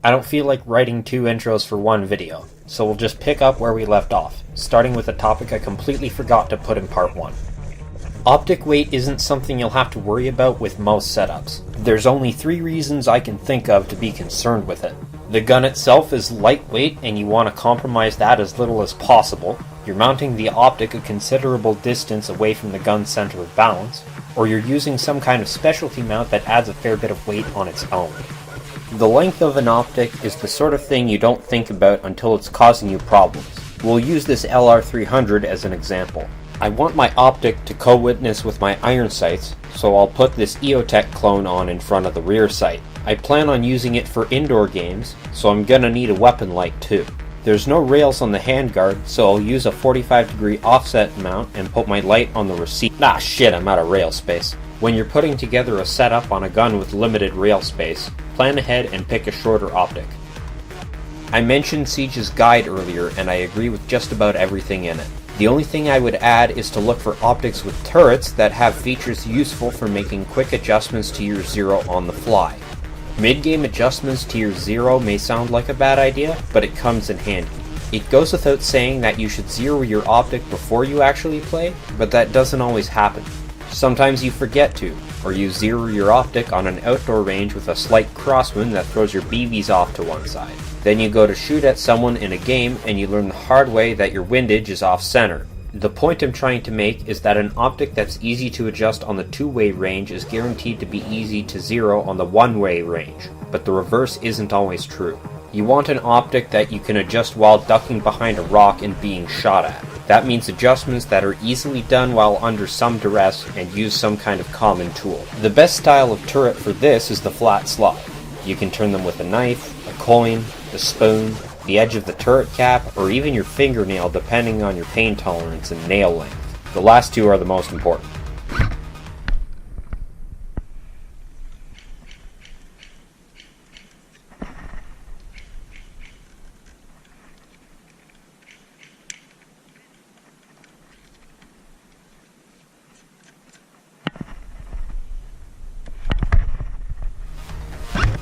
I don't feel like writing 2 intros for one video, so we'll just pick up where we left off, starting with a topic I completely forgot to put in part 1. Optic weight isn't something you'll have to worry about with most setups. There's only 3 reasons I can think of to be concerned with it. The gun itself is lightweight and you want to compromise that as little as possible. You're mounting the optic a considerable distance away from the gun's center of balance, or you're using some kind of specialty mount that adds a fair bit of weight on its own. The length of an optic is the sort of thing you don't think about until it's causing you problems. We'll use this LR300 as an example. I want my optic to co-witness with my iron sights, so I'll put this EOTech clone on in front of the rear sight. I plan on using it for indoor games, so I'm gonna need a weapon light too. There's no rails on the handguard, so I'll use a 45-degree offset mount and put my light on the receiver. Ah shit, I'm out of rail space. When you're putting together a setup on a gun with limited rail space, plan ahead and pick a shorter optic. I mentioned Siege's guide earlier, and I agree with just about everything in it. The only thing I would add is to look for optics with turrets that have features useful for making quick adjustments to your zero on the fly. Mid-game adjustments to your zero may sound like a bad idea, but it comes in handy. It goes without saying that you should zero your optic before you actually play, but that doesn't always happen. Sometimes you forget to, or you zero your optic on an outdoor range with a slight crosswind that throws your BBs off to one side. Then you go to shoot at someone in a game and you learn the hard way that your windage is off center. The point I'm trying to make is that an optic that's easy to adjust on the 2-way range is guaranteed to be easy to zero on the 1-way range, but the reverse isn't always true. You want an optic that you can adjust while ducking behind a rock and being shot at. That means adjustments that are easily done while under some duress and use some kind of common tool. The best style of turret for this is the flat slide. You can turn them with a knife, a coin, a spoon, the edge of the turret cap, or even your fingernail depending on your pain tolerance and nail length. The last 2 are the most important.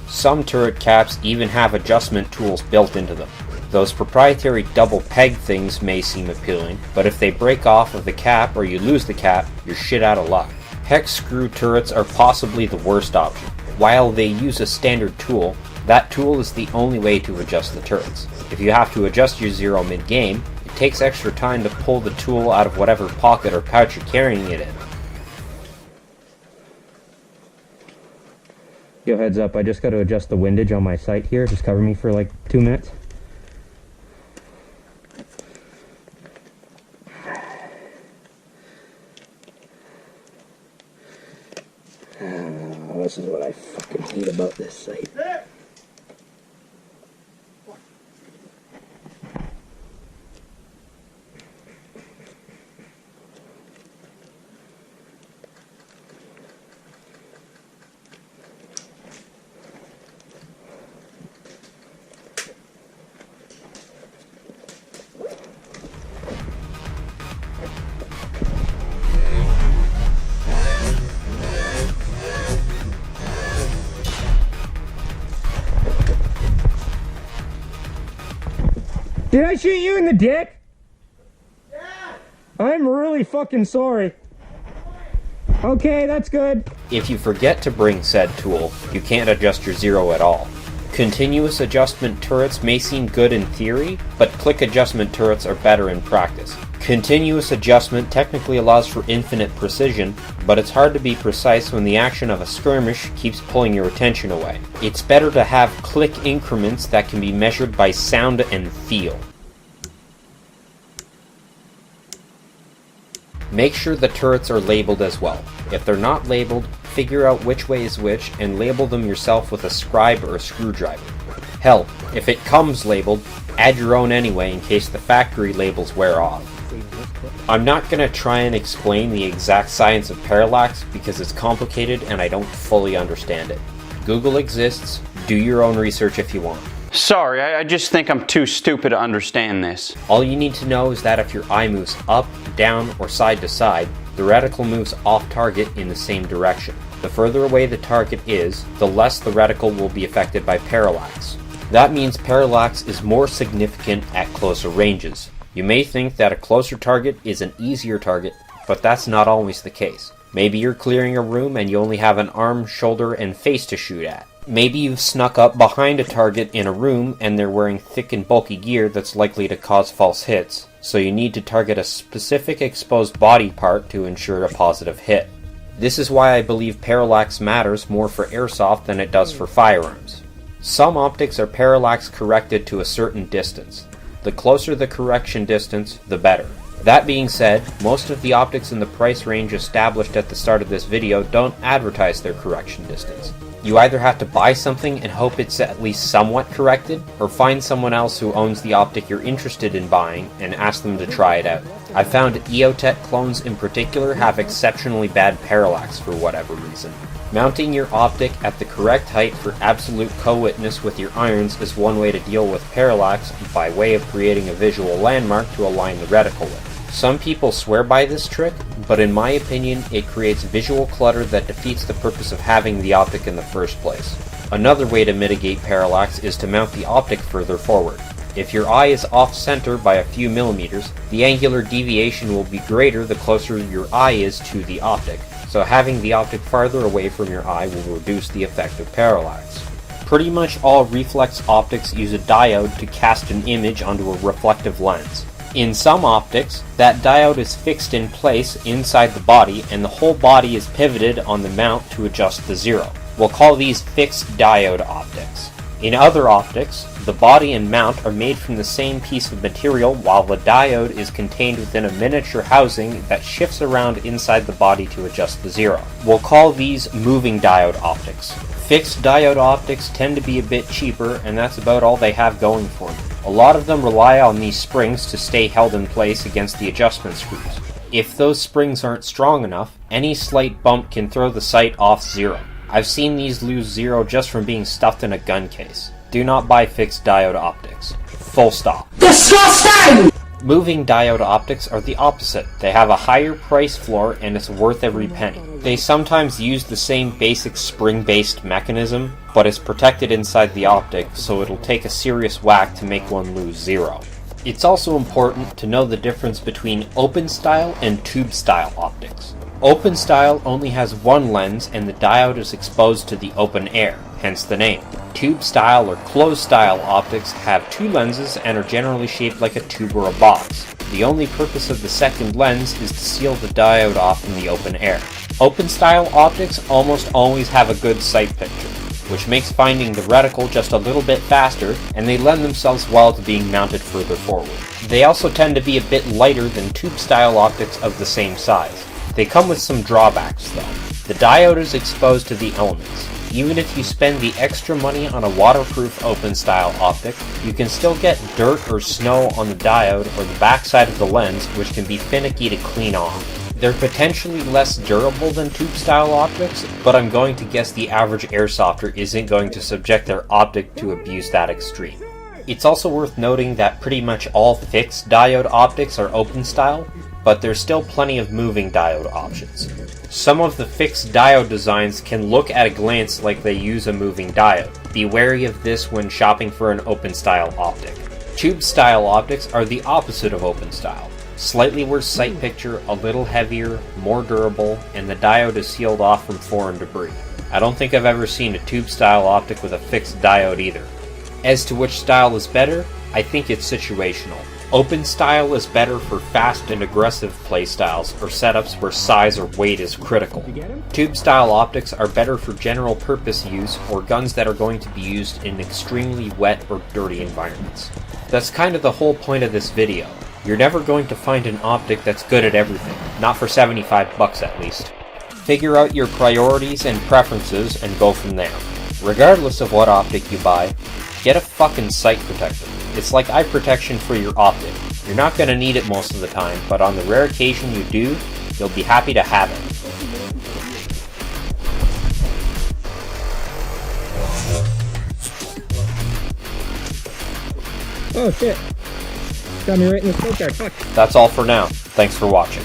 Some turret caps even have adjustment tools built into them. Those proprietary double peg things may seem appealing, but if they break off of the cap or you lose the cap, you're shit out of luck. Hex screw turrets are possibly the worst option. While they use a standard tool, that tool is the only way to adjust the turrets. If you have to adjust your zero mid-game, it takes extra time to pull the tool out of whatever pocket or pouch you're carrying it in. Yo, heads up, I just got to adjust the windage on my sight here. Just cover me for like 2 minutes. This is what I fucking hate about this sight. Did I shoot you in the dick? Yeah! I'm really fucking sorry. Okay, that's good. If you forget to bring said tool, you can't adjust your zero at all. Continuous adjustment turrets may seem good in theory, but click adjustment turrets are better in practice. Continuous adjustment technically allows for infinite precision, but it's hard to be precise when the action of a skirmish keeps pulling your attention away. It's better to have click increments that can be measured by sound and feel. Make sure the turrets are labeled as well. If they're not labeled, figure out which way is which and label them yourself with a scribe or a screwdriver. Hell, if it comes labeled, add your own anyway in case the factory labels wear off. I'm not going to try and explain the exact science of parallax because it's complicated and I don't fully understand it. Google exists, do your own research if you want. Sorry, I just think I'm too stupid to understand this. All you need to know is that if your eye moves up, down, or side to side, the reticle moves off target in the same direction. The further away the target is, the less the reticle will be affected by parallax. That means parallax is more significant at closer ranges. You may think that a closer target is an easier target, but that's not always the case. Maybe you're clearing a room and you only have an arm, shoulder, and face to shoot at. Maybe you've snuck up behind a target in a room and they're wearing thick and bulky gear that's likely to cause false hits, so you need to target a specific exposed body part to ensure a positive hit. This is why I believe parallax matters more for airsoft than it does for firearms. Some optics are parallax corrected to a certain distance. The closer the correction distance, the better. That being said, most of the optics in the price range established at the start of this video don't advertise their correction distance. You either have to buy something and hope it's at least somewhat corrected, or find someone else who owns the optic you're interested in buying and ask them to try it out. I found EOTech clones in particular have exceptionally bad parallax for whatever reason. Mounting your optic at the correct height for absolute co-witness with your irons is one way to deal with parallax by way of creating a visual landmark to align the reticle with. Some people swear by this trick, but in my opinion it creates visual clutter that defeats the purpose of having the optic in the first place. Another way to mitigate parallax is to mount the optic further forward. If your eye is off-center by a few millimeters, the angular deviation will be greater the closer your eye is to the optic, so having the optic farther away from your eye will reduce the effect of parallax. Pretty much all reflex optics use a diode to cast an image onto a reflective lens. In some optics, that diode is fixed in place inside the body and the whole body is pivoted on the mount to adjust the zero. We'll call these fixed diode optics. In other optics, the body and mount are made from the same piece of material while the diode is contained within a miniature housing that shifts around inside the body to adjust the zero. We'll call these moving diode optics. Fixed diode optics tend to be a bit cheaper, and that's about all they have going for them. A lot of them rely on these springs to stay held in place against the adjustment screws. If those springs aren't strong enough, any slight bump can throw the sight off zero. I've seen these lose zero just from being stuffed in a gun case. Do not buy fixed diode optics. Full stop. Disgusting! Moving diode optics are the opposite. They have a higher price floor and it's worth every penny. They sometimes use the same basic spring-based mechanism, but it's protected inside the optic, so it'll take a serious whack to make one lose zero. It's also important to know the difference between open style and tube style optics. Open style only has one lens and the diode is exposed to the open air, hence the name. Tube style or closed style optics have two lenses and are generally shaped like a tube or a box. The only purpose of the second lens is to seal the diode off in the open air. Open style optics almost always have a good sight picture, which makes finding the reticle just a little bit faster, and they lend themselves well to being mounted further forward. They also tend to be a bit lighter than tube style optics of the same size. They come with some drawbacks though. The diode is exposed to the elements. Even if you spend the extra money on a waterproof open style optic, you can still get dirt or snow on the diode or the backside of the lens, which can be finicky to clean off. They're potentially less durable than tube style optics, but I'm going to guess the average airsofter isn't going to subject their optic to abuse that extreme. It's also worth noting that pretty much all fixed diode optics are open style, but there's still plenty of moving diode options. Some of the fixed diode designs can look at a glance like they use a moving diode. Be wary of this when shopping for an open style optic. Tube style optics are the opposite of open style. Slightly worse sight picture, a little heavier, more durable, and the diode is sealed off from foreign debris. I don't think I've ever seen a tube style optic with a fixed diode either. As to which style is better, I think it's situational. Open style is better for fast and aggressive playstyles or setups where size or weight is critical. Tube style optics are better for general purpose use or guns that are going to be used in extremely wet or dirty environments. That's kind of the whole point of this video. You're never going to find an optic that's good at everything, not for $75 at least. Figure out your priorities and preferences and go from there. Regardless of what optic you buy, get a fucking sight protector. It's like eye protection for your optic. You're not going to need it most of the time, but on the rare occasion you do, you'll be happy to have it. Oh shit. Got me right in the smoke there, fuck. That's all for now. Thanks for watching.